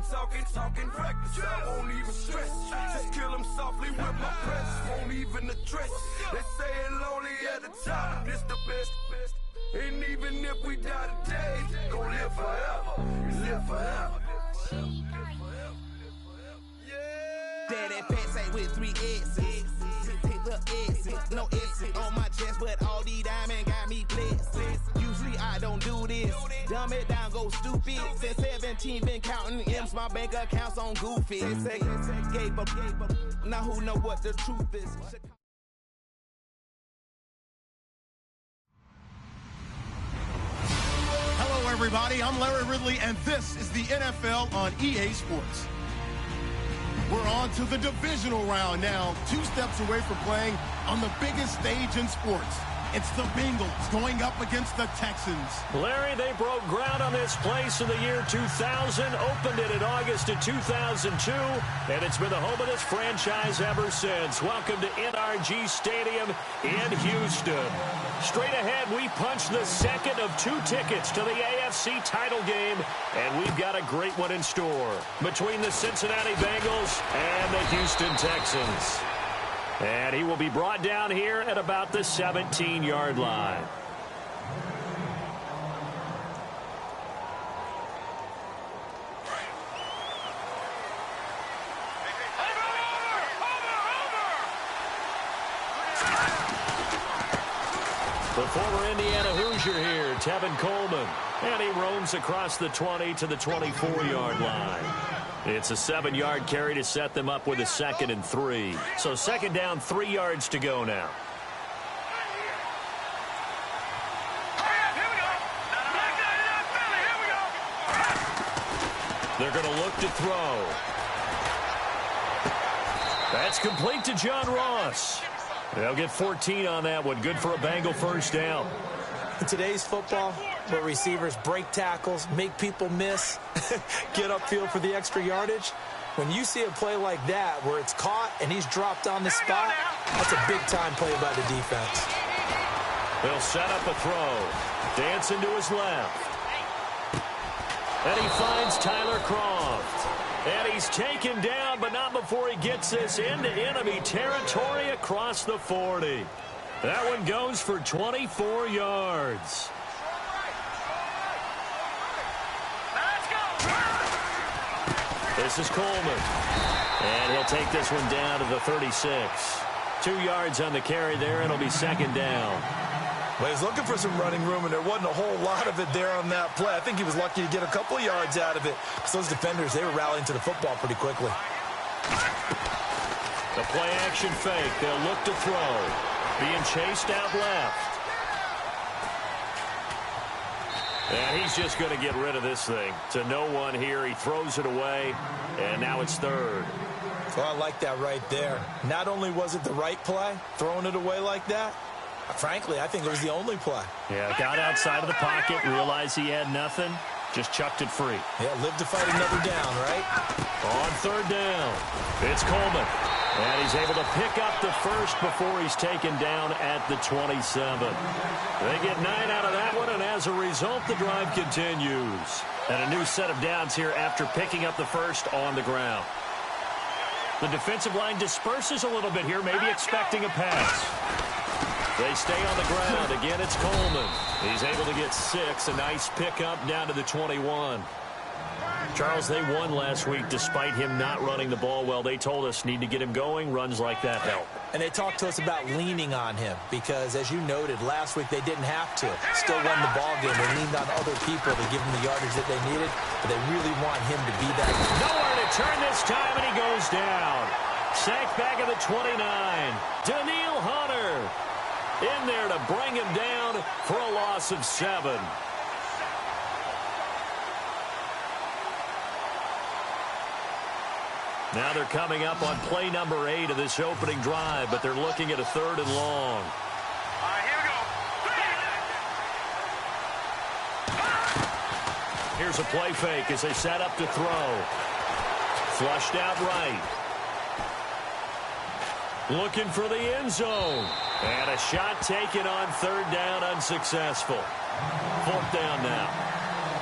talking reckless. I won't even stress. Just kill him softly with my press. Won't even address. They say it lonely at the top. This the best. And even if we die today, gon' live forever. Live forever. Daddy pants ain't with 3 X's. Pick the X's, no X's on my chest, but all these diamonds got me blessed. Usually I don't do this. Dumb it down, go stupid. Since 17 been counting M's, my bank accounts on goofy. Gave up. Now who know what the truth is? Hello, everybody. I'm Larry Ridley, and this is the NFL on EA Sports. We're on to the divisional round now, 2 steps away from playing on the biggest stage in sports. It's the Bengals going up against the Texans. Larry, they broke ground on this place in the year 2000, opened it in August of 2002, and it's been the home of this franchise ever since. Welcome to NRG Stadium in Houston. Straight ahead, we punch the second of 2 tickets to the AFC title game, and we've got a great one in store between the Cincinnati Bengals and the Houston Texans. And he will be brought down here at about the 17-yard line. The former Indiana Hoosier here, Tevin Coleman. And he roams across the 20 to the 24-yard line. It's a 7-yard carry to set them up with a 2nd and 3. So 2nd down, 3 yards to go now. They're going to look to throw. That's complete to John Ross. They'll get 14 on that one. Good for a Bengal first down. In today's football, where receivers break tackles, make people miss, get upfield for the extra yardage, when you see a play like that where it's caught and he's dropped on the spot, that's a big-time play by the defense. They'll set up a throw. Dancing to his left. And he finds Tyler Croft. And he's taken down, but not before he gets this into enemy territory across the 40. That one goes for 24 yards. This is Coleman. And he'll take this one down to the 36. 2 yards on the carry there, and it'll be 2nd down. Well, he's looking for some running room, and there wasn't a whole lot of it there on that play. I think he was lucky to get a couple of yards out of it. Because those defenders, they were rallying to the football pretty quickly. The play-action fake. They'll look to throw. Being chased out left. And he's just going to get rid of this thing. To no one here. He throws it away, and now it's 3rd. Well, I like that right there. Not only was it the right play, throwing it away like that, frankly, I think it was the only play. Yeah, got outside of the pocket, realized he had nothing, just chucked it free. Yeah, live to fight another down, right? On 3rd down, it's Coleman. And he's able to pick up the first before he's taken down at the 27. They get 9 out of that one, and as a result, the drive continues. And a new set of downs here after picking up the first on the ground. The defensive line disperses a little bit here, maybe expecting a pass. They stay on the ground. Again, it's Coleman. He's able to get 6. A nice pickup down to the 21. Charles, they won last week despite him not running the ball well. They told us need to get him going. Runs like that help. And they talked to us about leaning on him because, as you noted, last week they didn't have to. Still won the ball game. They leaned on other people to give them the yardage that they needed, but they really want him to be that. Nowhere to turn this time, and he goes down. Sacked back at the 29. Daniil Hunter in there to bring him down for a loss of 7. Now they're coming up on play number 8 of this opening drive, but they're looking at a 3rd and long. All right, here we go. Here's a play fake as they set up to throw. Flushed out right. Looking for the end zone. And a shot taken on 3rd down, unsuccessful. 4th down now.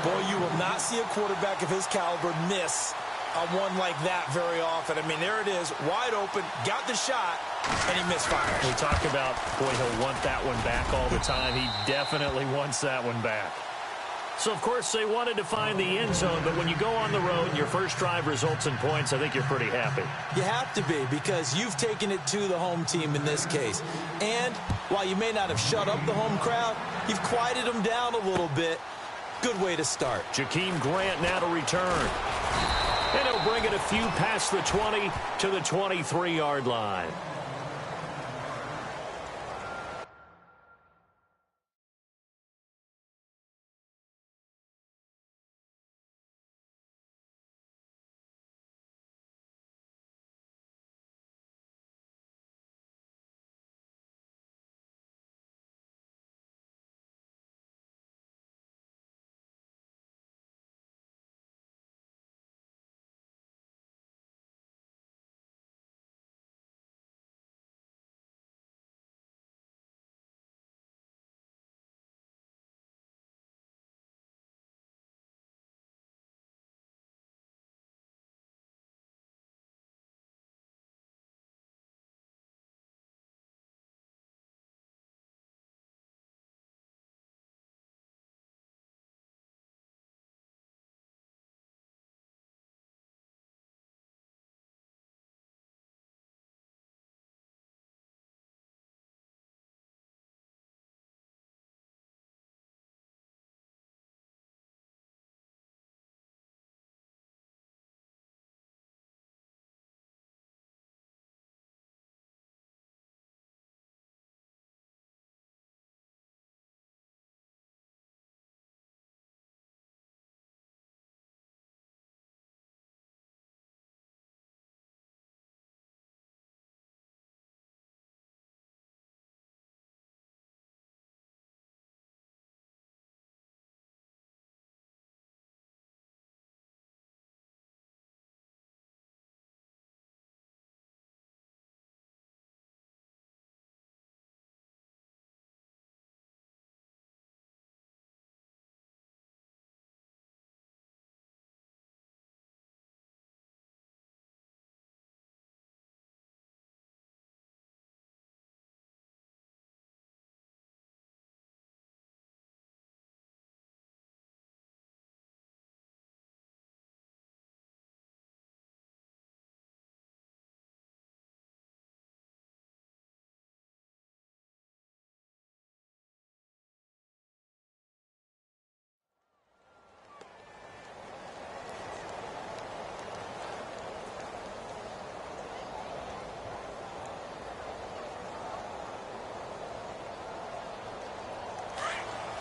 Boy, you will not see a quarterback of his caliber miss on one like that very often. I mean, there it is, wide open, got the shot, and he misfires. We talk about, boy, he'll want that one back all the time. He definitely wants that one back. So, of course, they wanted to find the end zone, but when you go on the road and your first drive results in points, I think you're pretty happy. You have to be, because you've taken it to the home team in this case. And while you may not have shut up the home crowd, you've quieted them down a little bit. Good way to start. Jakeem Grant now to return. And he'll bring it a few past the 20 to the 23-yard line.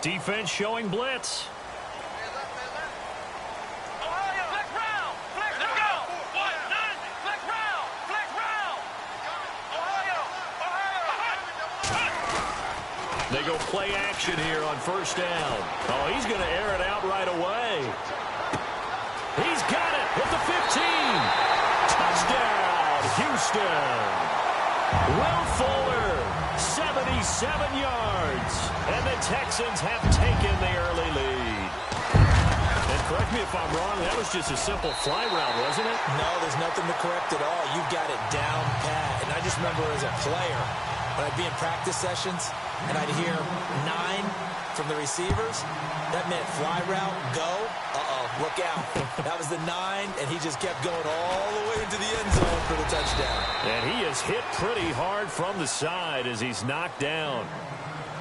Defense showing blitz. They go play action here on first down. Oh, he's going to air it out right away. He's got it at the 15. Touchdown, Houston. Will Fuller, 77 yards. And the Texans have taken the early lead. And correct me if I'm wrong, that was just a simple fly route, wasn't it? No, there's nothing to correct at all. You've got it down pat. And I just remember as a player, when I'd be in practice sessions, and I'd hear 9 from the receivers, that meant fly route, go, look out. That was the 9, and he just kept going all the way into the end zone for the touchdown. And he is hit pretty hard from the side as he's knocked down.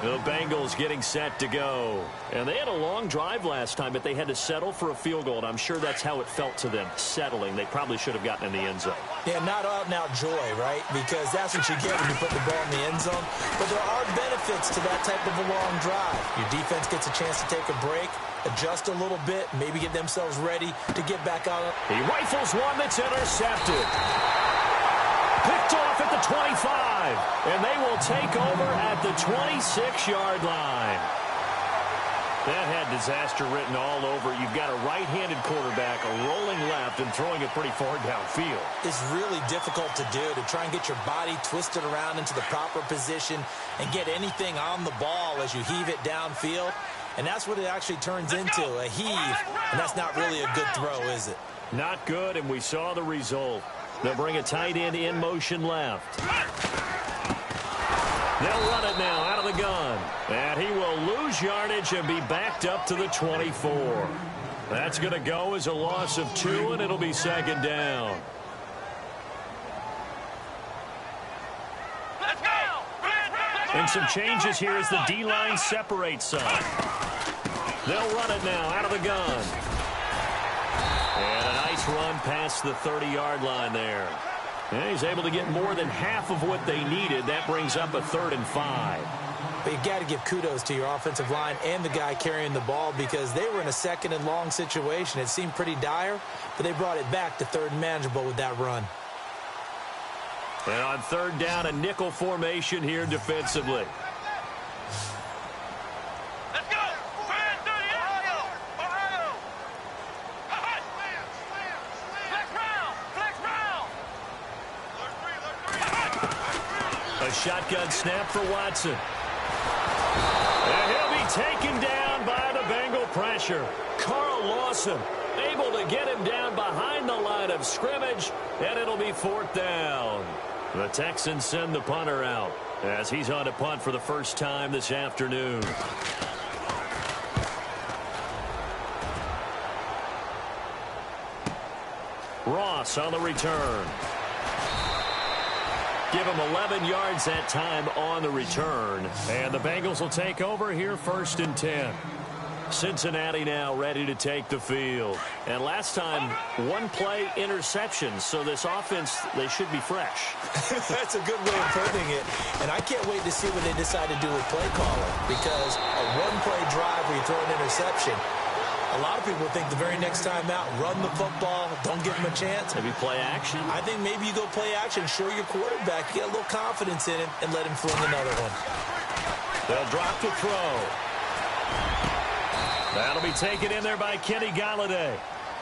The Bengals getting set to go. And they had a long drive last time, but they had to settle for a field goal, and I'm sure that's how it felt to them, settling. They probably should have gotten in the end zone. Yeah, not out-and-out joy, right? Because that's what you get when you put the ball in the end zone. But there are benefits to that type of a long drive. Your defense gets a chance to take a break, adjust a little bit, maybe get themselves ready to get back out. He rifles one that's intercepted. Picked off at the 25, and they will take over at the 26-yard line. That had disaster written all over. You've got a right-handed quarterback, a rolling left, and throwing it pretty far downfield. It's really difficult to do, to try and get your body twisted around into the proper position and get anything on the ball as you heave it downfield. And that's what it actually turns into, a heave. And that's not really a good throw, is it? Not good, and we saw the result. They'll bring a tight end in motion left. They'll run it now out of the gun. And he will lose yardage and be backed up to the 24. That's going to go as a loss of 2, and it'll be second down. And some changes here as the D-line separates some. They'll run it now out of the gun. And a nice run past the 30-yard line there. And he's able to get more than half of what they needed. That brings up a 3rd and 5. But you've got to give kudos to your offensive line and the guy carrying the ball because they were in a 2nd and long situation. It seemed pretty dire, but they brought it back to 3rd and manageable with that run. And on 3rd down, a nickel formation here defensively. Let's go! Ohio! Ohio! Flex round! A shotgun snap for Watson. And he'll be taken down by the Bengal pressure. Carl Lawson able to get him down behind the line of scrimmage, and it'll be 4th down. The Texans send the punter out as he's on to punt for the first time this afternoon. Ross on the return. Give him 11 yards that time on the return. And the Bengals will take over here 1st and 10. Cincinnati now ready to take the field. And last time, 1-play interception. So this offense, they should be fresh. That's a good way of putting it. And I can't wait to see what they decide to do with play calling. Because a 1-play drive where you throw an interception, a lot of people think the very next time out, run the football, don't give him a chance. Maybe play action? I think maybe you go play action, show your quarterback, get a little confidence in him, and let him fling another one. They'll drop to throw. That'll be taken in there by Kenny Golladay.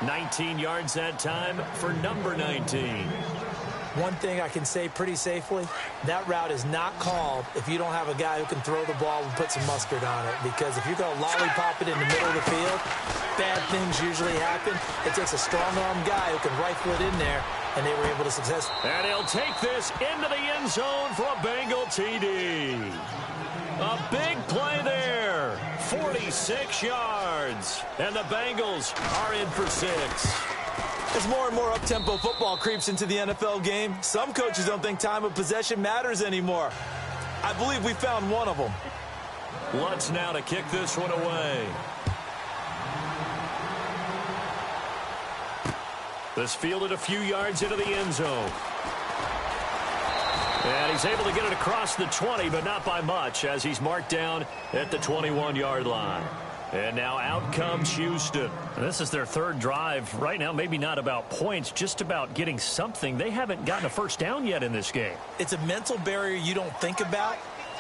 19 yards that time for number 19. One thing I can say pretty safely, that route is not called if you don't have a guy who can throw the ball and put some mustard on it. Because if you're going to lollipop it in the middle of the field, bad things usually happen. It takes a strong-arm guy who can rifle it in there, and they were able to successfully. And he'll take this into the end zone for a Bengal TD. A big play there. 46 yards. And the Bengals are in for 6. As more and more up-tempo football creeps into the NFL game, some coaches don't think time of possession matters anymore. I believe we found one of them. Lutz now to kick this one away. This fielded a few yards into the end zone. And he's able to get it across the 20, but not by much, as he's marked down at the 21-yard line. And now out comes Houston. This is their 3rd drive. Right now, maybe not about points, just about getting something. They haven't gotten a first down yet in this game. It's a mental barrier you don't think about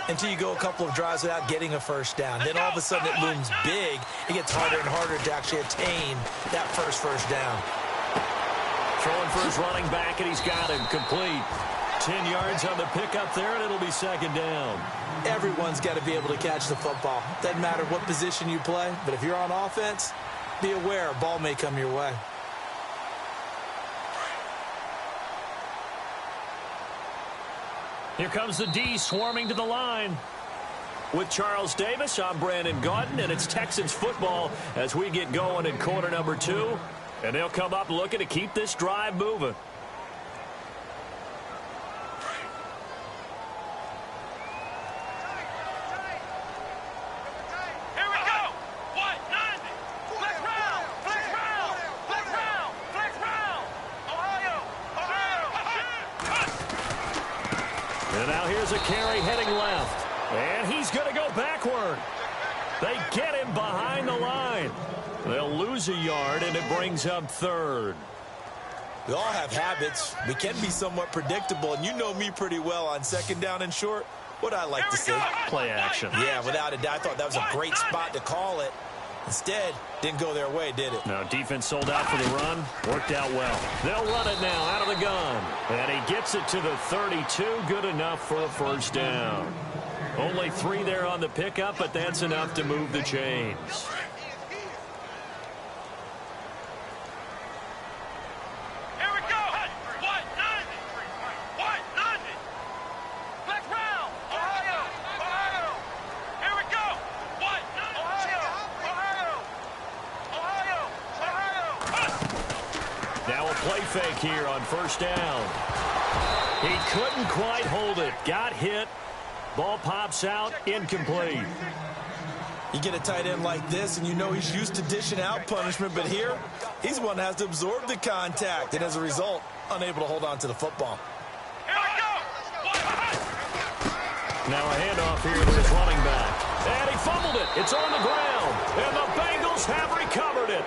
until you go a couple of drives without getting a first down. Then all of a sudden it looms big. It gets harder and harder to actually attain that first down. Throwing for his running back, and he's got him complete. 10 yards on the pickup there, and it'll be second down. Everyone's got to be able to catch the football. Doesn't matter what position you play, but if you're on offense, be aware a ball may come your way. Here comes the D swarming to the line. With Charles Davis, I'm Brandon Gaudin, and it's Texans football as we get going in quarter number 2. And they'll come up looking to keep this drive moving. And now here's a carry heading left. And he's going to go backward. They get him behind the line. They'll lose a yard, and it brings up 3rd. We all have habits. We can be somewhat predictable, and you know me pretty well on 2nd down and short. What I like to see. Play action. Yeah, without a doubt. I thought that was a great spot to call it. Instead, didn't go their way, did it? No, defense sold out for the run. Worked out well. They'll run it now out of the gun. And he gets it to the 32. Good enough for a first down. Only 3 there on the pickup, but that's enough to move the chains. Play fake here on first down. He couldn't quite hold it. Got hit. Ball pops out. Incomplete. You get a tight end like this, and you know he's used to dishing out punishment, but here, he's the one that has to absorb the contact, and as a result, unable to hold on to the football. Now a handoff here to his running back. And he fumbled it. It's on the ground. And the Bengals have recovered it.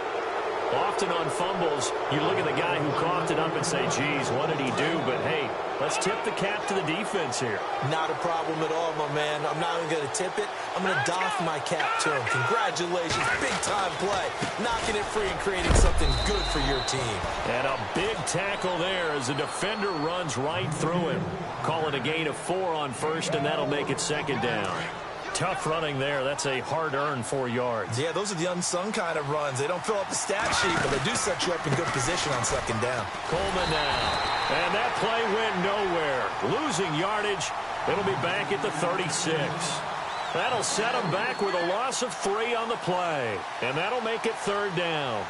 Often on fumbles, you look at the guy who coughed it up and say, geez, what did he do? But, hey, let's tip the cap to the defense here. Not a problem at all, my man. I'm not even going to tip it. I'm going to doff my cap to him. Congratulations. Big-time play. Knocking it free and creating something good for your team. And a big tackle there as the defender runs right through him. Call it a gain of 4 on first, and that'll make it second down. Tough running there. That's a hard-earned 4 yards. Yeah, those are the unsung kind of runs. They don't fill up the stat sheet, but they do set you up in good position on second down. Coleman now. And that play went nowhere. Losing yardage. It'll be back at the 36. That'll set them back with a loss of 3 on the play. And that'll make it third down.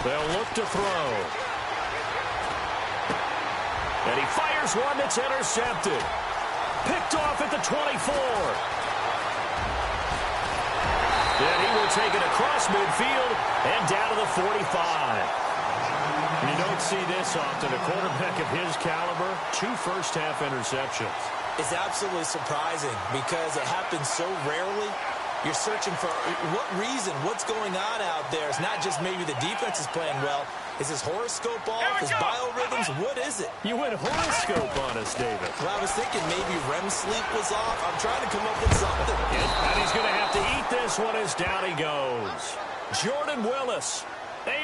They'll look to throw. And he fires one that's intercepted. Picked off at the 24. Then he will take it across midfield and down to the 45. You don't see this often. A quarterback of his caliber, 2 first-half interceptions. It's absolutely surprising because it happens so rarely. You're searching for what reason, what's going on out there. It's not just maybe the defense is playing well. Is his horoscope off? His biorhythms? What is it? You went horoscope on us, David. Well, I was thinking maybe REM sleep was off. I'm trying to come up with something. And he's going to have to eat this one as down he goes. Jordan Willis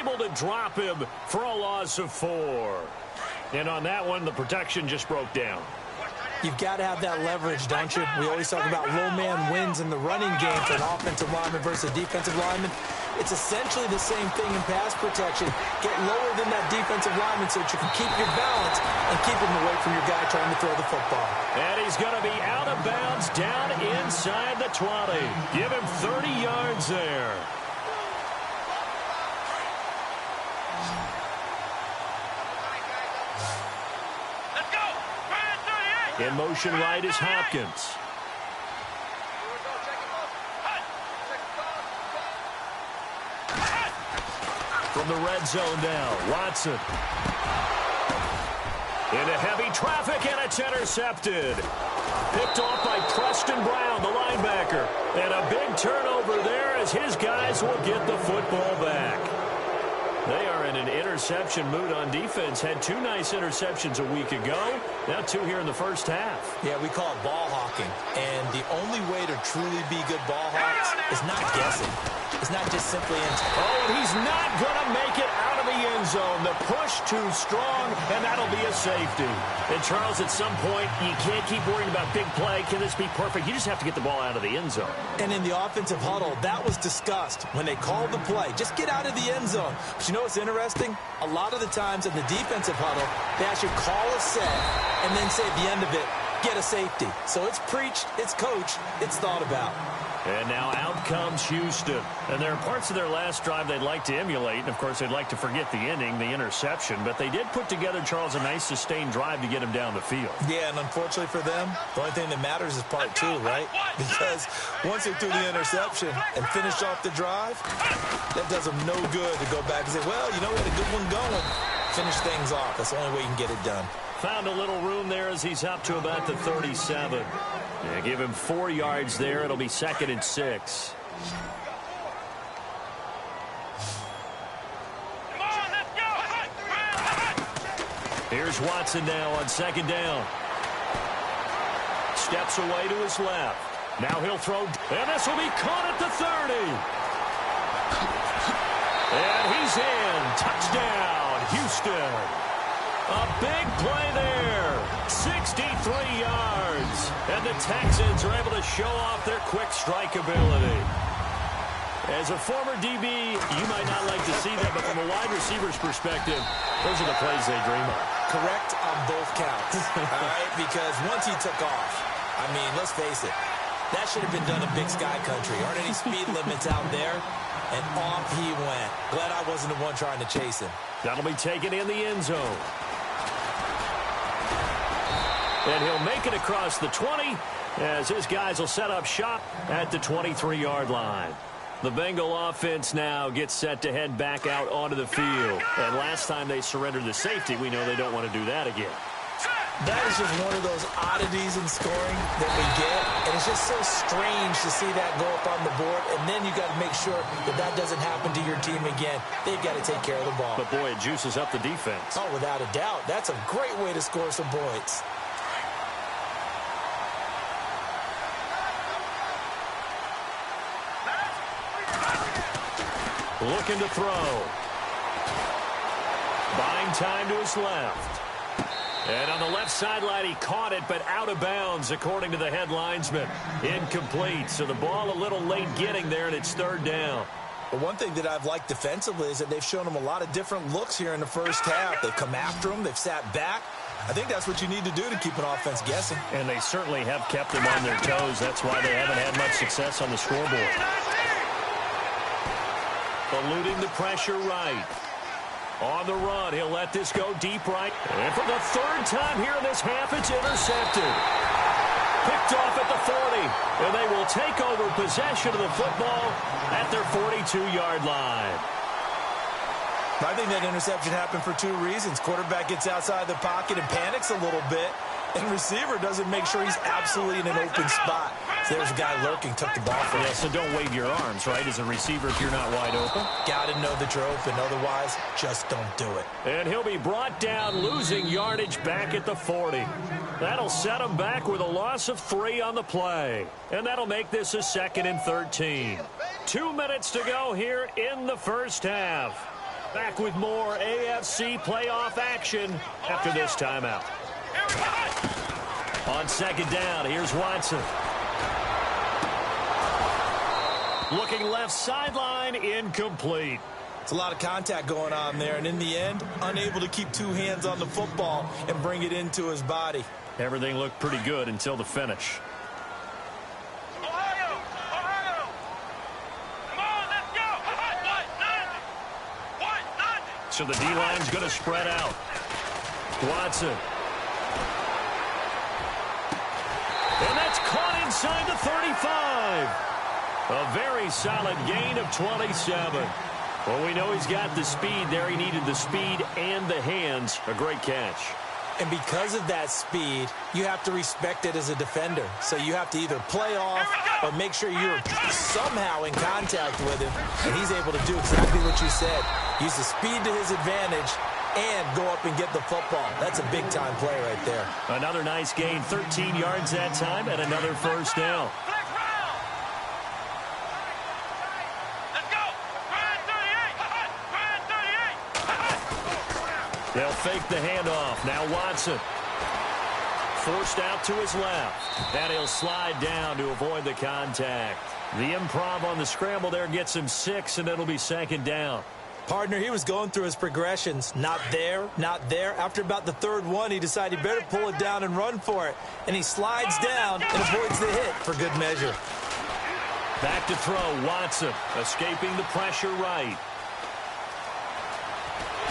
able to drop him for a loss of 4. And on that one, the protection just broke down. You've got to have that leverage, don't you? We always talk about low man wins in the running game for an offensive lineman versus a defensive lineman. It's essentially the same thing in pass protection. Get lower than that defensive lineman so that you can keep your balance and keep him away from your guy trying to throw the football. And he's going to be out of bounds down inside the 20. Give him 30 yards there. In motion right is Hopkins. From the red zone now, Watson. Into heavy traffic, and it's intercepted. Picked off by Preston Brown, the linebacker. And a big turnover there as his guys will get the football back. They are in an interception mood on defense. Had 2 nice interceptions a week ago. Now 2 here in the first half. Yeah, we call it ball hawking. And the only way to truly be good ball hawks is not guessing. It's not just simply and he's not going to make it out of the end zone. The push too strong, and that'll be a safety. And, Charles, at some point, you can't keep worrying about big play. Can this be perfect? You just have to get the ball out of the end zone. And in the offensive huddle, that was discussed when they called the play. Just get out of the end zone. But you know what's interesting? A lot of the times in the defensive huddle, they actually call a set and then say at the end of it, get a safety. So it's preached, it's coached, it's thought about. And now out comes Houston. And there are parts of their last drive they'd like to emulate. And, of course, they'd like to forget the ending, the interception. But they did put together, Charles, a nice sustained drive to get him down the field. Yeah, and unfortunately for them, the only thing that matters is part 2, right? Because once they threw the interception and finished off the drive, that does them no good to go back and say, well, you know, we had a good one going. Finish things off. That's the only way you can get it done. Found a little room there as he's up to about the 37. Yeah, give him 4 yards there. It'll be 2nd and 6. Here's Watson now on second down. Steps away to his left. Now he'll throw, and this will be caught at the 30. And he's in. Touchdown, Houston. A big play there. 63 yards. And the Texans are able to show off their quick strike ability. As a former DB, you might not like to see that, but from a wide receiver's perspective, those are the plays they dream of. Correct on both counts. All right, because once he took off, I mean, let's face it, that should have been done in Big Sky Country. Aren't any speed limits out there? And off he went. Glad I wasn't the one trying to chase him. That'll be taken in the end zone. And he'll make it across the 20 as his guys will set up shop at the 23-yard line. The Bengal offense now gets set to head back out onto the field. And last time they surrendered the safety, we know they don't want to do that again. That is just one of those oddities in scoring that we get. And it's just so strange to see that go up on the board. And then you got to make sure that that doesn't happen to your team again. They've got to take care of the ball. But, boy, it juices up the defense. Oh, without a doubt. That's a great way to score some points. Looking to throw. Buying time to his left. And on the left sideline, he caught it, but out of bounds, according to the head linesman. Incomplete, so the ball a little late getting there, and it's third down. Well, one thing that I've liked defensively is that they've shown him a lot of different looks here in the first half. They've come after him. They've sat back. I think that's what you need to do to keep an offense guessing. And they certainly have kept them on their toes. That's why they haven't had much success on the scoreboard. Eluding the pressure right. On the run, he'll let this go deep right. And for the third time here in this half, it's intercepted. Picked off at the 40. And they will take over possession of the football at their 42-yard line. I think that interception happened for two reasons. Quarterback gets outside the pocket and panics a little bit. And receiver doesn't make sure he's absolutely in an open spot. So there's a guy lurking, took the ball from him. Yeah, so don't wave your arms, right, as a receiver if you're not wide open. Got to know that you're open. Otherwise, just don't do it. And he'll be brought down, losing yardage back at the 40. That'll set him back with a loss of 3 on the play. And that'll make this a 2nd and 13. 2 minutes to go here in the first half. Back with more AFC playoff action after this timeout. On second down, here's Watson. Looking left sideline, incomplete. It's a lot of contact going on there, and in the end, unable to keep two hands on the football and bring it into his body. Everything looked pretty good until the finish. Ohio! Ohio! Come on, let's go! So the D-line's going to spread out. Watson. And that's caught inside the 35. A very solid gain of 27. Well, we know he's got the speed there. He needed the speed and the hands. A great catch. And because of that speed, you have to respect it as a defender. So you have to either play off or make sure you're somehow in contact with him. And he's able to do exactly what you said. Use the speed to his advantage and go up and get the football. That's a big-time play right there. Another nice gain, 13 yards that time, and another first down. They'll fake the handoff. Now Watson. Forced out to his left. And he'll slide down to avoid the contact. The improv on the scramble there gets him 6, and it'll be second down. Partner, he was going through his progressions. Not there, not there. After about the third one, he decided he better pull it down and run for it. And he slides down and avoids the hit for good measure. Back to throw, Watson. Escaping the pressure right.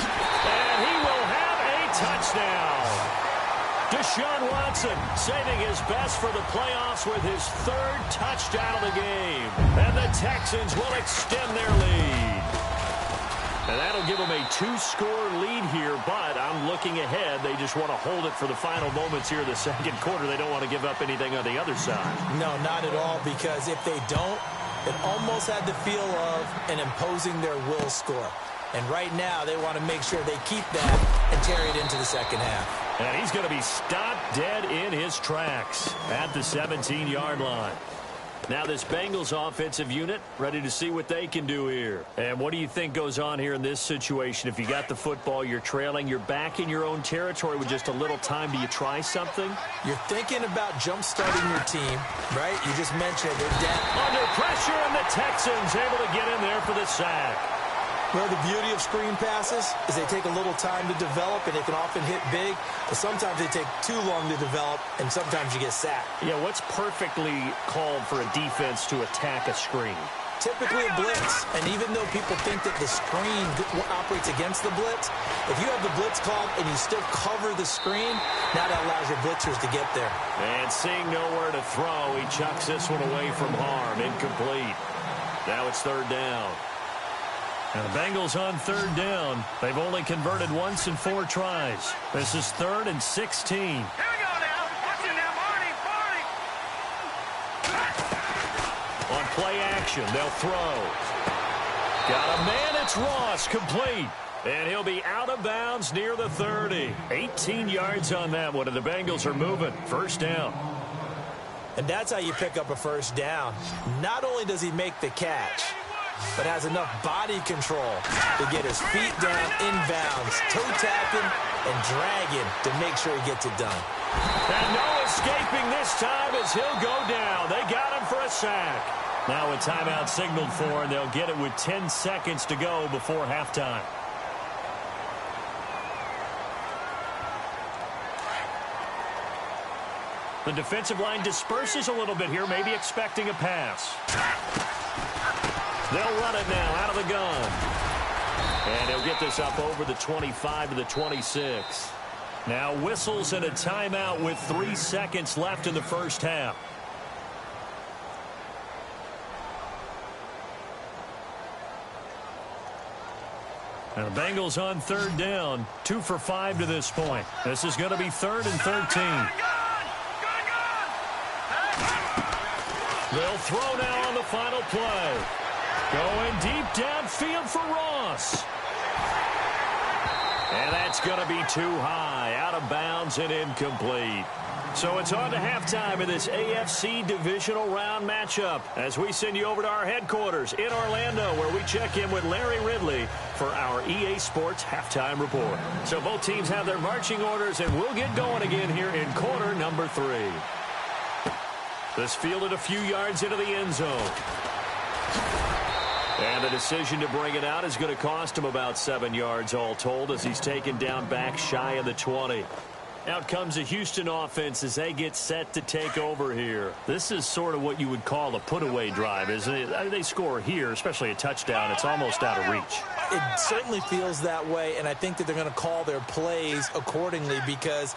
And he will have a touchdown. Deshaun Watson saving his best for the playoffs with his 3rd touchdown of the game. And the Texans will extend their lead. And that'll give them a 2-score lead here, but I'm looking ahead. They just want to hold it for the final moments here in the second quarter. They don't want to give up anything on the other side. No, not at all, because if they don't, it almost had the feel of an imposing their will score. And right now, they want to make sure they keep that and carry it into the second half. And he's going to be stopped dead in his tracks at the 17-yard line. Now this Bengals offensive unit ready to see what they can do here. And what do you think goes on here in this situation? If you got the football, you're trailing, you're back in your own territory with just a little time. Do you try something? You're thinking about jump-starting your team, right? You just mentioned it. They're down. Under pressure, and the Texans able to get in there for the sack. Well, the beauty of screen passes is they take a little time to develop, and they can often hit big, but sometimes they take too long to develop, and sometimes you get sacked. Yeah, what's perfectly called for a defense to attack a screen? Typically a blitz, and even though people think that the screen operates against the blitz, if you have the blitz called and you still cover the screen, now that allows your blitzers to get there. And seeing nowhere to throw, he chucks this one away from harm. Incomplete. Now it's third down. And the Bengals on third down. They've only converted once in 4 tries. This is 3rd and 16. Here we go now. Watch it now, Marty. On play action, they'll throw. Got a man, it's Ross, complete. And he'll be out of bounds near the 30. 18 yards on that one, and the Bengals are moving. First down. And that's how you pick up a first down. Not only does he make the catch, but has enough body control to get his feet down inbounds, toe tapping and dragging to make sure he gets it done. And no escaping this time as he'll go down. They got him for a sack. Now a timeout signaled for, and they'll get it with 10 seconds to go before halftime. The defensive line disperses a little bit here, maybe expecting a pass. They'll run it now out of the gun. And he'll get this up over the 25 to the 26. Now whistles and a timeout with 3 seconds left in the first half. And the Bengals on third down, 2 for 5 to this point. This is going to be 3rd and 13. They'll throw now on the final play. Going deep downfield for Ross. And that's going to be too high, out of bounds and incomplete. So it's on to halftime in this AFC divisional round matchup as we send you over to our headquarters in Orlando, where we check in with Larry Ridley for our EA Sports halftime report. So both teams have their marching orders, and we'll get going again here in quarter number 3. This fielded a few yards into the end zone. And the decision to bring it out is going to cost him about 7 yards all told, as he's taken down back shy of the 20. Out comes the Houston offense as they get set to take over here. This is sort of what you would call a put-away drive, isn't it? They score here, especially a touchdown. It's almost out of reach. It certainly feels that way, and I think that they're going to call their plays accordingly, because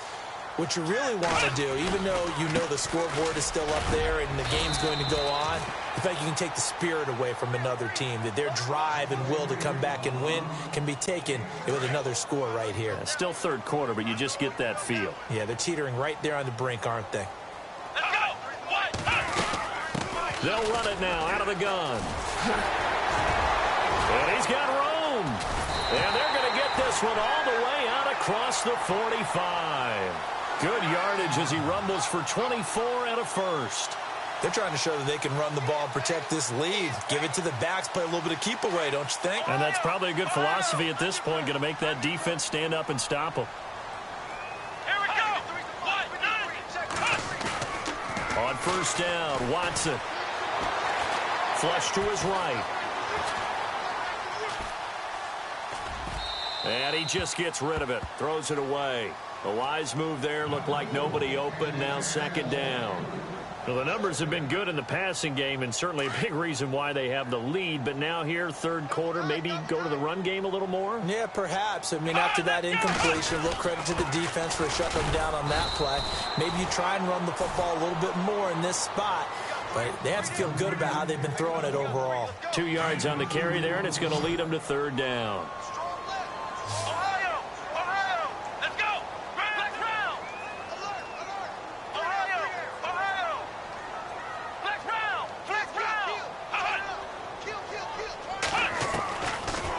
what you really want to do, even though you know the scoreboard is still up there and the game's going to go on, in fact, you can take the spirit away from another team, that their drive and will to come back and win can be taken with another score right here. Yeah, still third quarter, but you just get that feel. Yeah, they're teetering right there on the brink, aren't they? Let's go. They'll run it now out of the gun. And he's got room. And they're going to get this one all the way out across the 45. Good yardage as he rumbles for 24 and a first. They're trying to show that they can run the ball and protect this lead. Give it to the backs, play a little bit of keep away, don't you think? And that's probably a good philosophy at this point, going to make that defense stand up and stop them. Here we go. On first down, Watson. Flush to his right. And he just gets rid of it. Throws it away. A wise move there. Looked like nobody open. Now second down. Well, the numbers have been good in the passing game, and certainly a big reason why they have the lead. But now here, third quarter, maybe go to the run game a little more? Yeah, perhaps. I mean, after that incompletion, a little credit to the defense for shutting them down on that play. Maybe you try and run the football a little bit more in this spot. But they have to feel good about how they've been throwing it overall. 2 yards on the carry there, and it's going to lead them to third down.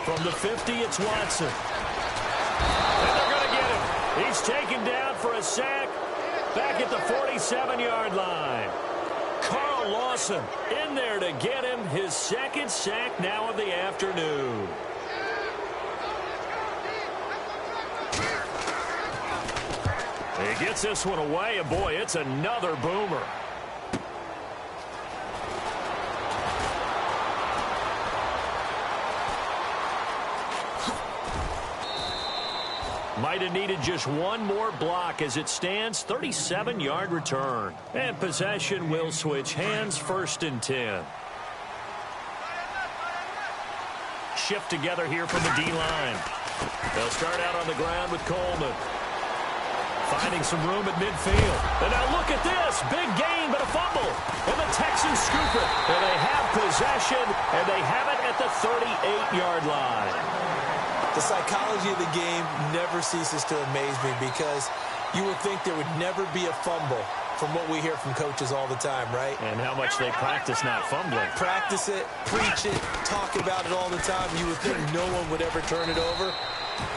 From the 50, it's Watson. And they're going to He's taken down for a sack back at the 47-yard line. Carl Lawson in there to get him his second sack now of the afternoon. He gets this one away, and boy, it's another boomer. Might have needed just one more block. As it stands, 37-yard return. And possession will switch hands, 1st and 10. Shift together here from the D-line. They'll start out on the ground with Coleman. Finding some room at midfield. And now look at this. Big gain, but a fumble. And the Texans scoop it. And they have possession, and they have it at the 38-yard line. The psychology of the game never ceases to amaze me because you would think there would never be a fumble from what we hear from coaches all the time, right? And how much they practice not fumbling. Practice it, preach it, talk about it all the time. You would think no one would ever turn it over.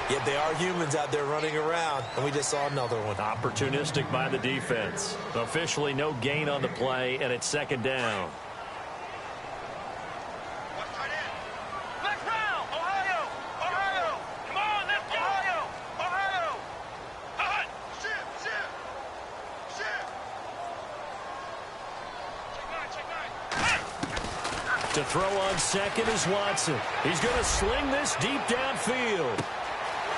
Yet they are humans out there running around, and we just saw another one. Opportunistic by the defense. Officially no gain on the play, and it's 2nd down. To throw on second is Watson. He's going to sling this deep downfield.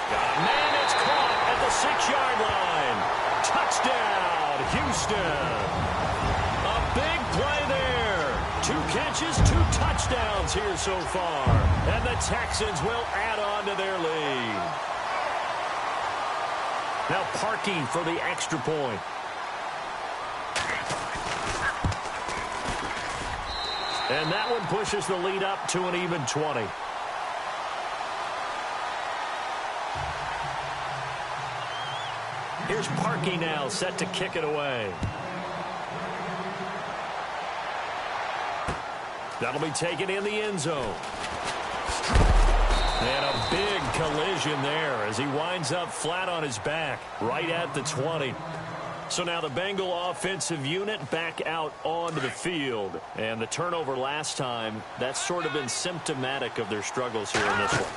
Man, it's caught at the 6-yard line. Touchdown, Houston. A big play there. 2 catches, 2 touchdowns here so far. And the Texans will add on to their lead. Now Parkey for the extra point. And that one pushes the lead up to an even 20. Here's Parkey now, set to kick it away. That'll be taken in the end zone. And a big collision there as he winds up flat on his back, right at the 20. So now the Bengal offensive unit back out onto the field. And the turnover last time, that's sort of been symptomatic of their struggles here in this one.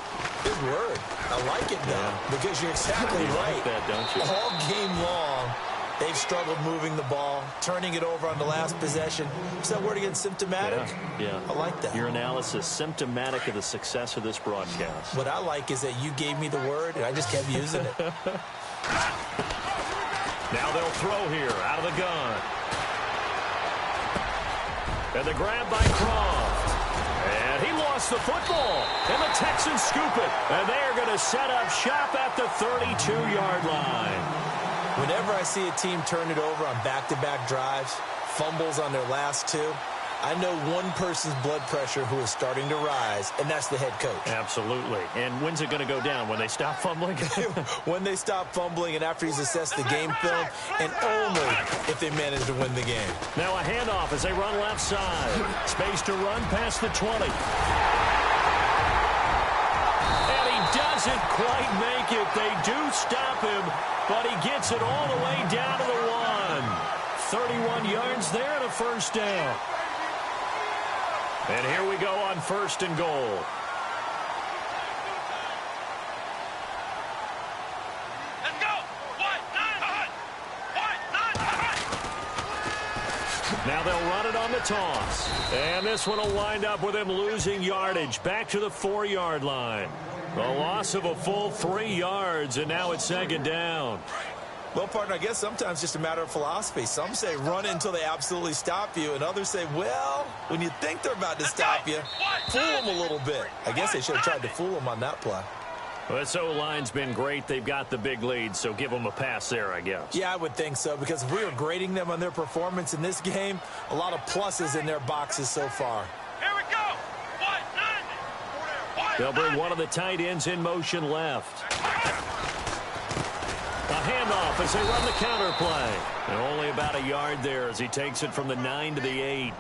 Good word. I like it, though, because you're exactly right. Like that, don't you? All game long, they've struggled moving the ball, turning it over on the last possession. Is that word again, symptomatic? Yeah. I like that. Your analysis, symptomatic of the success of this broadcast. What I like is that you gave me the word, and I just kept using it. Now they'll throw here out of the gun. And the grab by Croft. And he lost the football. And the Texans scoop it. And they are going to set up shop at the 32-yard line. Whenever I see a team turn it over on back-to-back drives, fumbles on their last 2, I know one person's blood pressure who is starting to rise, and that's the head coach. Absolutely. And when's it going to go down? When they stop fumbling? When they stop fumbling and after he's assessed the game film, and only if they manage to win the game. Now a handoff as they run left side. Space to run past the 20. And he doesn't quite make it. They do stop him, but he gets it all the way down to the 1. 31 yards there and a 1st down. And here we go on 1st and goal. Let's go. Now they'll run it on the toss. And this one will wind up with him losing yardage back to the 4-yard line. A loss of a full 3 yards, and now it's 2nd down. Well, partner, I guess sometimes it's just a matter of philosophy. Some say run until they absolutely stop you, and others say, well, when you think they're about to stop you, fool them a little bit. I guess they should have tried to fool them on that play. Well, this O-line's been great. They've got the big lead, so give them a pass there, I guess. Yeah, I would think so, because if we were grading them on their performance in this game, a lot of pluses in their boxes so far. Here we go. They'll bring one of the tight ends in motion left. A handoff as they run the counter play. And only about a yard there as he takes it from the 9 to the 8.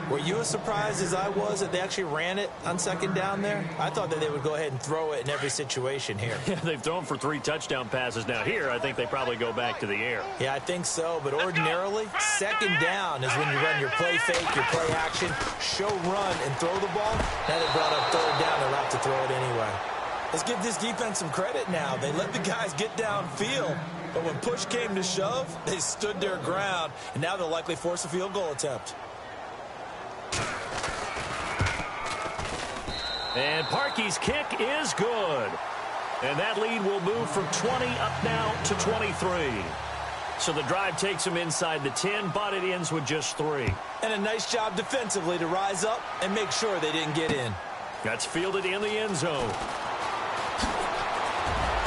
Were you as surprised as I was that they actually ran it on second down there? I thought that they would go ahead and throw it in every situation here. Yeah, they've thrown for 3 touchdown passes. Now here, I think they probably go back to the air. Yeah, I think so. But ordinarily, second down is when you run your play fake, your play action, show run, and throw the ball. Now they brought up third down. They're out to throw it anyway. Let's give this defense some credit now. They let the guys get downfield. But when push came to shove, they stood their ground. And now they'll likely force a field goal attempt. And Parkey's kick is good. And that lead will move from 20 up now to 23. So the drive takes them inside the 10, but it ends with just 3. And a nice job defensively to rise up and make sure they didn't get in. That's fielded in the end zone.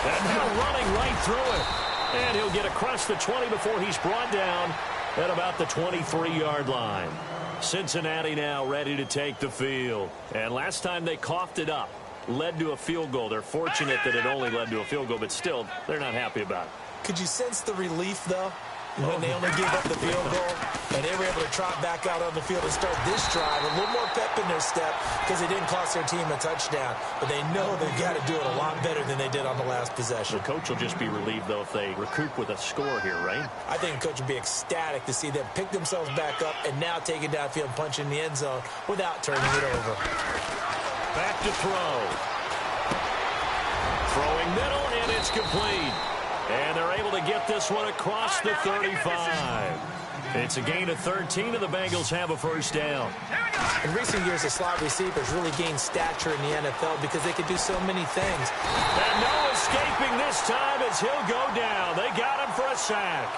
And now running right through it. And he'll get across the 20 before he's brought down at about the 23-yard line. Cincinnati now ready to take the field. And last time they coughed it up, led to a field goal. They're fortunate that it only led to a field goal, but still, they're not happy about it. Could you sense the relief, though, when they only gave up the field goal and they were able to trot back out on the field and start this drive? A little more pep in their step because they didn't cost their team a touchdown, but they know they've got to do it a lot better than they did on the last possession. The coach will just be relieved, though, if they recoup with a score here, right? I think the coach would be ecstatic to see them pick themselves back up and now take it downfield and punch in the end zone without turning it over. Back to throw. Throwing middle, and it's complete. And they're able to get this one across the 35. It's a gain of 13, and the Bengals have a first down. In recent years, the slot receivers really gained stature in the NFL because they could do so many things. And no escaping this time as he'll go down. They got him for a sack.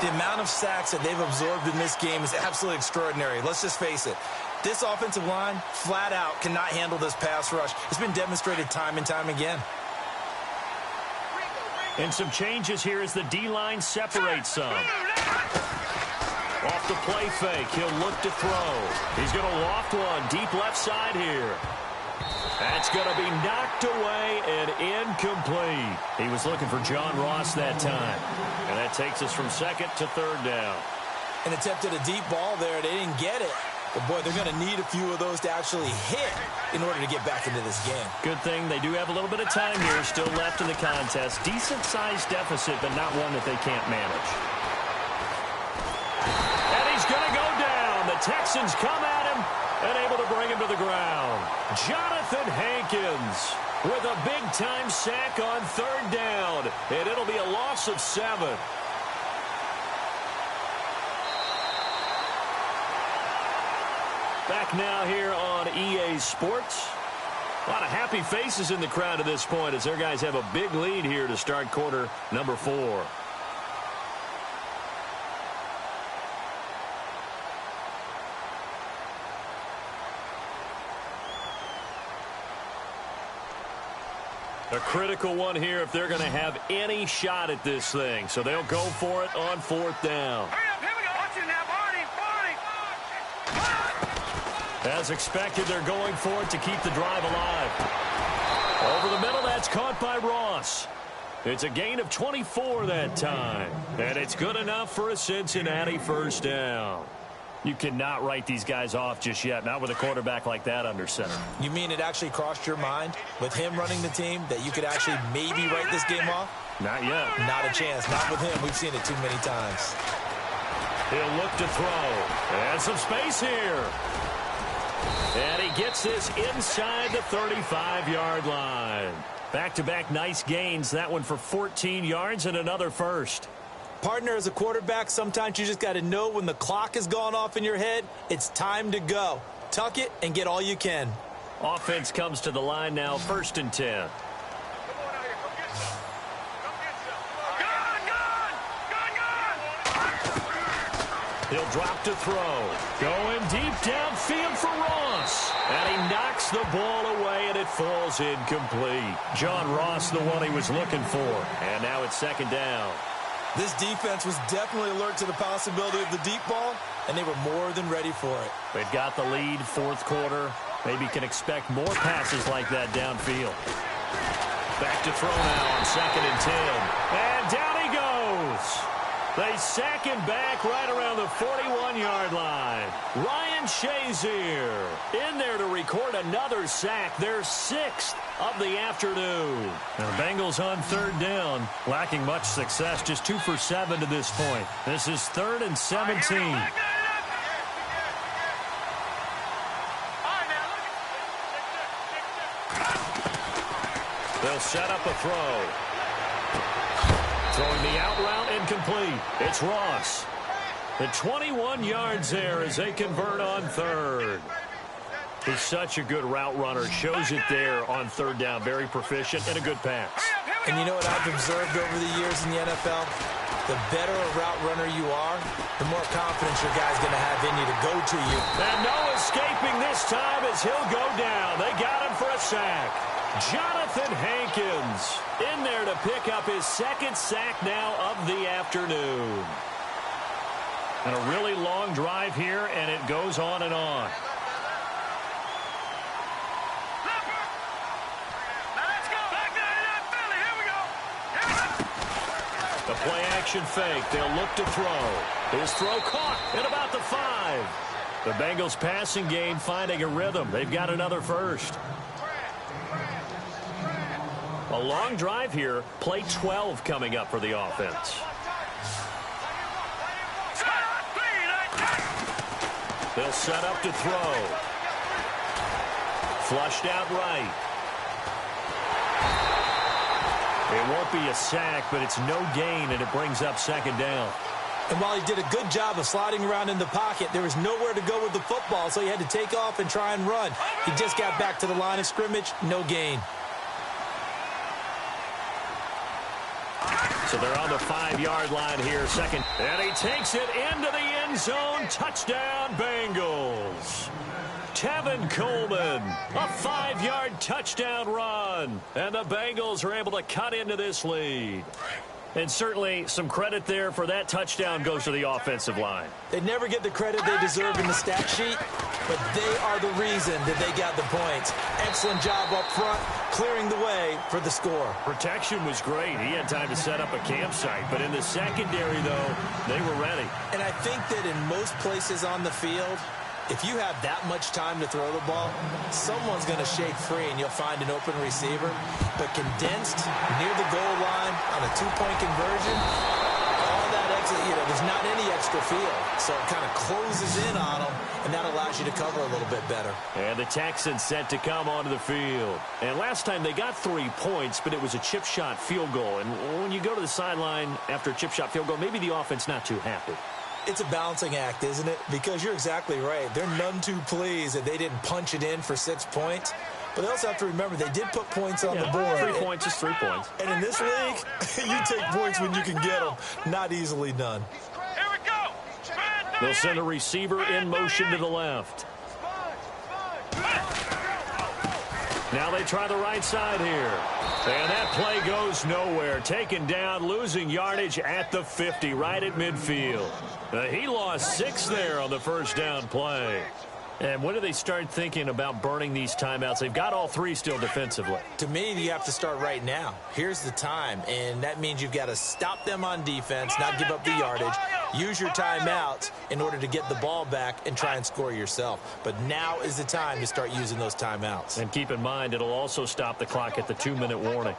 The amount of sacks that they've absorbed in this game is absolutely extraordinary. Let's just face it. This offensive line, flat out, cannot handle this pass rush. It's been demonstrated time and time again. And some changes here as the D-line separates some. Off the play fake, he'll look to throw. He's going to loft one deep left side here. That's going to be knocked away and incomplete. He was looking for John Ross that time. And that takes us from second to third down. An attempt at a deep ball there. They didn't get it. But, boy, they're going to need a few of those to actually hit in order to get back into this game. Good thing they do have a little bit of time here still left in the contest. Decent-sized deficit, but not one that they can't manage. And he's going to go down. The Texans come at him and able to bring him to the ground. Jonathan Hankins with a big-time sack on third down. And it'll be a loss of 7. Back now here on EA Sports. A lot of happy faces in the crowd at this point as their guys have a big lead here to start quarter number 4. A critical one here if they're going to have any shot at this thing. So they'll go for it on 4th down. As expected, they're going for it to keep the drive alive. Over the middle, that's caught by Ross. It's a gain of 24 that time. And it's good enough for a Cincinnati first down. You cannot write these guys off just yet, not with a quarterback like that under center. You mean it actually crossed your mind with him running the team that you could actually maybe write this game off? Not yet. Not a chance. Not with him. We've seen it too many times. He'll look to throw. And some space here. And he gets this inside the 35-yard line. Back-to-back nice gains. That one for 14 yards and another first. Partner, as a quarterback, sometimes you just got to know when the clock has gone off in your head, it's time to go. Tuck it and get all you can. Offense comes to the line now, 1st and 10. He'll drop to throw. Going deep downfield for Ross. And he knocks the ball away, and it falls incomplete. John Ross, the one he was looking for. And now it's 2nd down. This defense was definitely alert to the possibility of the deep ball, and they were more than ready for it. They've got the lead, 4th quarter. Maybe can expect more passes like that downfield. Back to throw now on 2nd and 10. And down he goes. They sack him back right around the 41-yard line. Ryan Shazier in there to record another sack, their 6th of the afternoon. Now, the Bengals on 3rd down, lacking much success, just 2 for 7 to this point. This is 3rd and 17. They'll set up a throw. Throwing the out route incomplete. It's Ross. The 21 yards there as they convert on 3rd. He's such a good route runner. Shows it there on 3rd down. Very proficient and a good pass. And you know what I've observed over the years in the NFL? The better a route runner you are, the more confidence your guy's going to have in you to go to you. And no escaping this time as he'll go down. They got him for a sack. Jonathan Hankins in there to pick up his 2nd sack now of the afternoon. And a really long drive here, and it goes on and on. The play action fake. They'll look to throw. His throw caught at about the 5. The Bengals passing game finding a rhythm. They've got another first. A long drive here. Play 12 coming up for the offense. They'll set up to throw. Flushed out right. It won't be a sack, but it's no gain, and it brings up 2nd down. And while he did a good job of sliding around in the pocket, there was nowhere to go with the football, so he had to take off and try and run. He just got back to the line of scrimmage, no gain. So they're on the 5-yard line here, 2nd. And he takes it into the end zone. Touchdown, Bengals. Tevin Coleman, a 5-yard touchdown run. And the Bengals are able to cut into this lead. And certainly some credit there for that touchdown goes to the offensive line. They never get the credit they deserve in the stat sheet, but they are the reason that they got the points. Excellent job up front, clearing the way for the score. Protection was great. He had time to set up a campsite, but in the secondary, though, they were ready. And I think that in most places on the field, if you have that much time to throw the ball, someone's going to shake free and you'll find an open receiver. But condensed near the goal line on a 2-point conversion, all that extra, there's not any extra field. So it kind of closes in on them, and that allows you to cover a little bit better. And the Texans set to come onto the field. And last time they got 3 points, but it was a chip shot field goal. And when you go to the sideline after a chip shot field goal, maybe the offense not too happy. It's a balancing act, isn't it? Because you're exactly right. They're none too pleased that they didn't punch it in for 6 points. But they also have to remember they did put points on the board. 3 points is 3 points. And in this league, you take points when you can get them. Not easily done. Here we go. They'll send a receiver in motion to the left. Now they try the right side here. And that play goes nowhere. Taken down, losing yardage at the 50, right at midfield. He lost 6 there on the first down play. And when do they start thinking about burning these timeouts? They've got all 3 still defensively. To me, you have to start right now. Here's the time, and that means you've got to stop them on defense, not give up the yardage, use your timeouts in order to get the ball back and try and score yourself. But now is the time to start using those timeouts. And keep in mind, it'll also stop the clock at the 2-minute warning.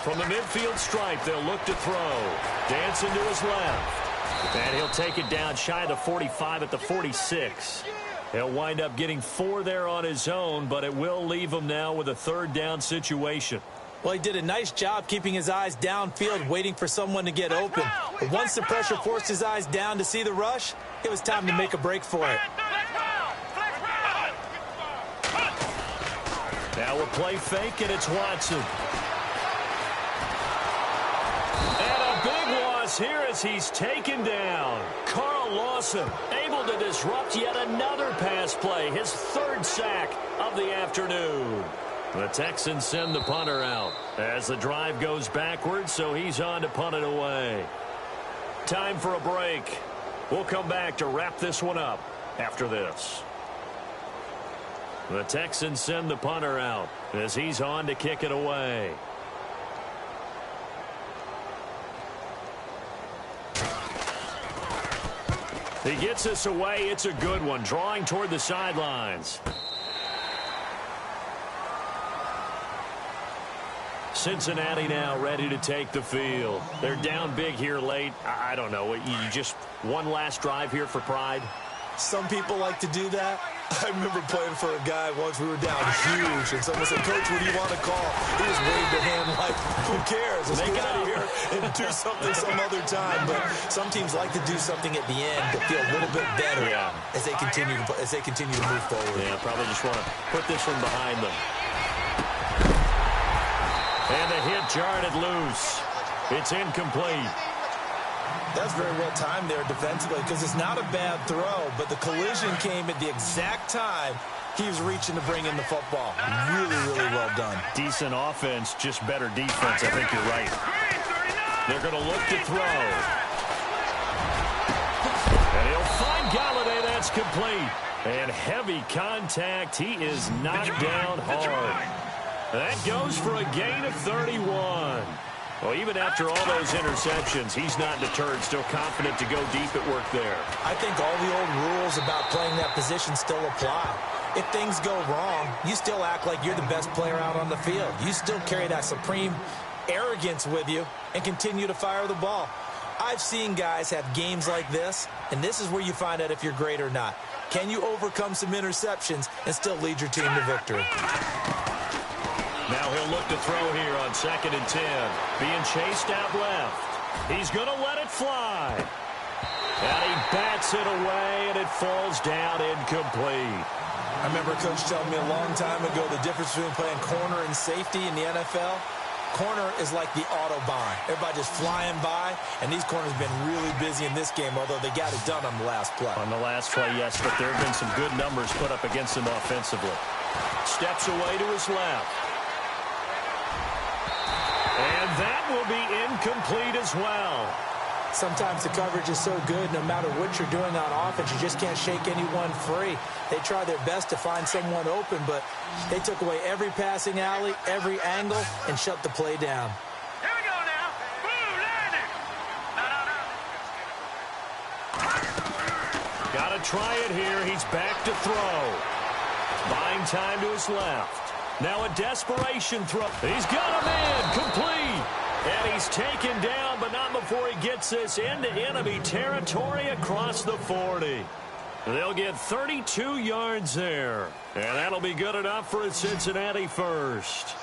From the midfield stripe, they'll look to throw. Dancing to his left. And he'll take it down shy of the 45 at the 46. He'll wind up getting 4 there on his own, but it will leave him now with a 3rd down situation. Well, he did a nice job keeping his eyes downfield, waiting for someone to get open. But once the pressure forced his eyes down to see the rush, it was time to make a break for it. Now a play fake, and it's Watson. And a big loss here as he's taken down. Carl Lawson able to disrupt yet another pass play, his 3rd sack of the afternoon. The Texans send the punter out as the drive goes backwards, so he's on to punt it away. Time for a break. We'll come back to wrap this one up after this. The Texans send the punter out as he's on to kick it away. He gets us away. It's a good one, drawing toward the sidelines. Cincinnati now ready to take the field. They're down big here late. I don't know. You just one last drive here for pride? Some people like to do that. I remember playing for a guy once. We were down huge, and someone said, "Coach, what do you want to call?" He just waved a hand like, "Who cares? Let's get out of here and do something some other time." But some teams like to do something at the end to feel a little bit better as they continue to move forward. Yeah, probably just want to put this one behind them. And the hit jarred it loose. It's incomplete. That's very well timed there defensively because it's not a bad throw, but the collision came at the exact time he was reaching to bring in the football. Really, really well done. Decent offense, just better defense. I think you're right. They're going to look to throw. And he'll find Galladay. That's complete. And heavy contact. He is knocked down hard. That goes for a gain of 31. Well, even after all those interceptions, he's not deterred, still confident to go deep at work there. I think all the old rules about playing that position still apply. If things go wrong, you still act like you're the best player out on the field. You still carry that supreme arrogance with you and continue to fire the ball. I've seen guys have games like this, and this is where you find out if you're great or not. Can you overcome some interceptions and still lead your team to victory? Now he'll look to throw here on 2nd and 10. Being chased out left. He's going to let it fly. And he bats it away, and it falls down incomplete. I remember a coach telling me a long time ago the difference between playing corner and safety in the NFL. Corner is like the Autobahn. Everybody just flying by, and these corners have been really busy in this game, although they got it done on the last play. On the last play, yes, but there have been some good numbers put up against him offensively. Steps away to his left. And that will be incomplete as well. Sometimes the coverage is so good, no matter what you're doing on offense, you just can't shake anyone free. They try their best to find someone open, but they took away every passing alley, every angle, and shut the play down. Here we go now. Boom, landing. Got to try it here. He's back to throw. Buying time to his left. Now a desperation throw. He's got him in. Complete. And he's taken down, but not before he gets this into enemy territory across the 40. They'll get 32 yards there. And that'll be good enough for a Cincinnati first.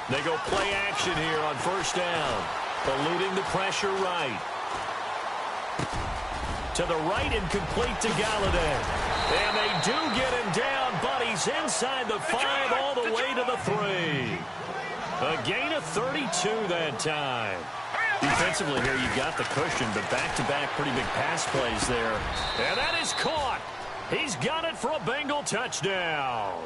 They go play action here on 1st down. Eluding the pressure right. To the right and complete to Galladay. And they do get him down, but he's inside the 5 all the way to the 3. A gain of 32 that time. Defensively here, you got the cushion, but back-to-back pretty big pass plays there. And that is caught. He's got it for a Bengal touchdown.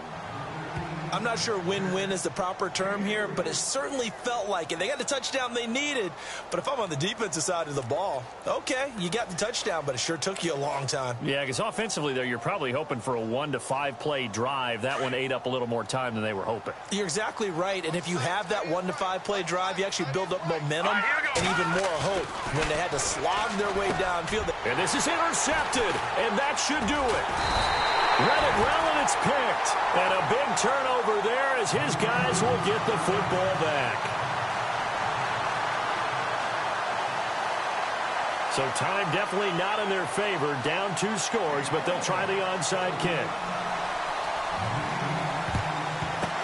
I'm not sure win-win is the proper term here, but it certainly felt like it. They got the touchdown they needed, but if I'm on the defensive side of the ball, okay, you got the touchdown, but it sure took you a long time. Yeah, because offensively there, you're probably hoping for a 1 to 5 play drive. That one ate up a little more time than they were hoping. You're exactly right, and if you have that 1 to 5 play drive, you actually build up momentum and even more hope when they had to slog their way downfield. And this is intercepted, and that should do it. Read it well, and it's picked. And a big turnover there as his guys will get the football back. So time definitely not in their favor. Down 2 scores, but they'll try the onside kick.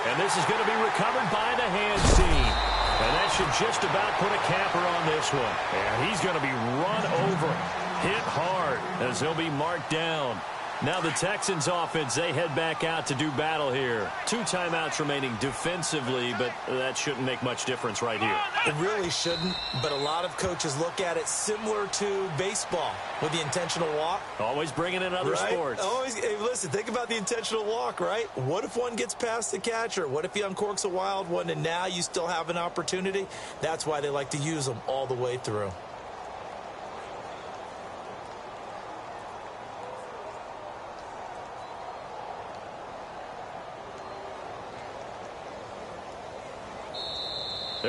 And this is going to be recovered by the hands team. And that should just about put a capper on this one. And he's going to be run over, hit hard, as he'll be marked down. Now the Texans offense, they head back out to do battle here. 2 timeouts remaining defensively, but that shouldn't make much difference right here. It really shouldn't, but a lot of coaches look at it similar to baseball with the intentional walk. Always bringing in other sports. Always, hey, listen, think about the intentional walk, right? What if one gets past the catcher? What if he uncorks a wild one and now you still have an opportunity? That's why they like to use them all the way through.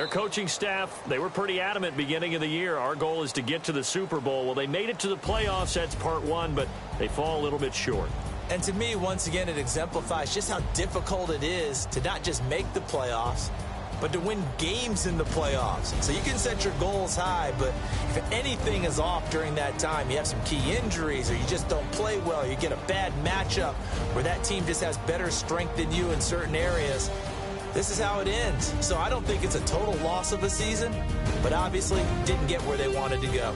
Their coaching staff, they were pretty adamant beginning of the year. Our goal is to get to the Super Bowl. Well, they made it to the playoffs. That's part one, but they fall a little bit short. And to me, once again, it exemplifies just how difficult it is to not just make the playoffs, but to win games in the playoffs. So you can set your goals high, but if anything is off during that time, you have some key injuries or you just don't play well, you get a bad matchup where that team just has better strength than you in certain areas, this is how it ends. So I don't think it's a total loss of a season, but obviously didn't get where they wanted to go.